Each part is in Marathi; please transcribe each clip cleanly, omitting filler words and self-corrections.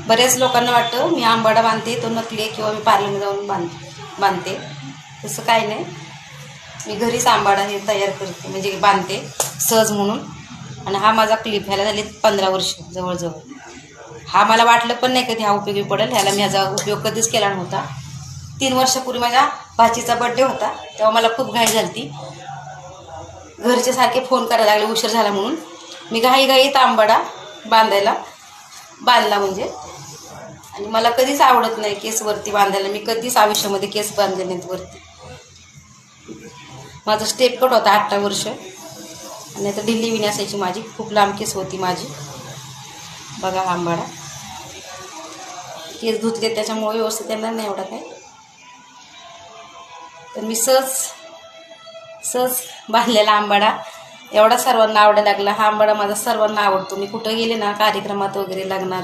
बऱ्याच लोकांना वाटतं मी आंबाडा बांधते तो नकली आहे किंवा मी पार्लरमध्ये जाऊन बांधते. तसं काय नाही, मी घरीच आंबाडा हे तयार करते, म्हणजे बांधते सहज म्हणून. आणि हा माझा क्लिप, ह्याला झाले 15 वर्ष जवळजवळ. हा मला वाटलं पण नाही कधी हा उपयोगी पडेल, ह्याला मी ह्याचा उपयोग कधीच केला नव्हता. 3 वर्षापूर्वी माझ्या भाचीचा बड्डे होता, तेव्हा मला खूप घाई झाली ती. घरचे सारखे फोन करायला लागले उशीर झाला म्हणून. मी घाईघाईत आंबाडा बांधला म्हणजे. आणि मला कधीच आवडत नाही केस वरती बांधायला, मी कधीच आयुष्यामध्ये केस बांधले नाहीत वरती. माझा स्टेप कट होता 18 वर्ष, आणि आता ढिल्ली विणी असायची माझी, खूप लांब केस होती माझी. बघा आंबाडा, केस धुतले त्याच्यामुळे व्यवस्थित येणार नाही एवढा काय. तर मी सहज बांधलेला आंबाडा एवढा सर्वांना आवडायला लागला. हा आंबाडा माझा सर्वांना आवडतो. मी कुठं गेले ना कार्यक्रमात वगैरे, लग्नात,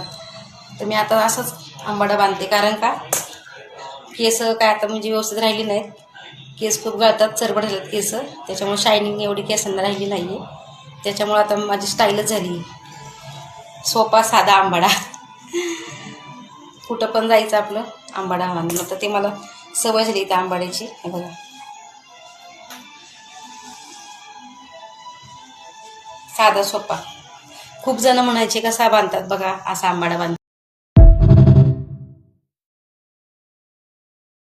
तर मी आता असंच आंबाडा बांधते. कारण का केस काय आता म्हणजे व्यवस्थित राहिली नाहीत, केस खूप गळतात, चरबड झालेत केस, त्याच्यामुळे शायनिंग एवढी केसांना राहिली नाही आहे. त्याच्यामुळे आता माझी स्टाईलच झाली सोपा साधा आंबाडा. कुठं पण जायचं आपलं आंबाडा बांधणं, तर ते मला सवय झाली त्या आंबाड्याची. हे बघा, साधा सोपा. खूप जण म्हणायचे कसा बांधतात बघा असा आंबाडा बांध.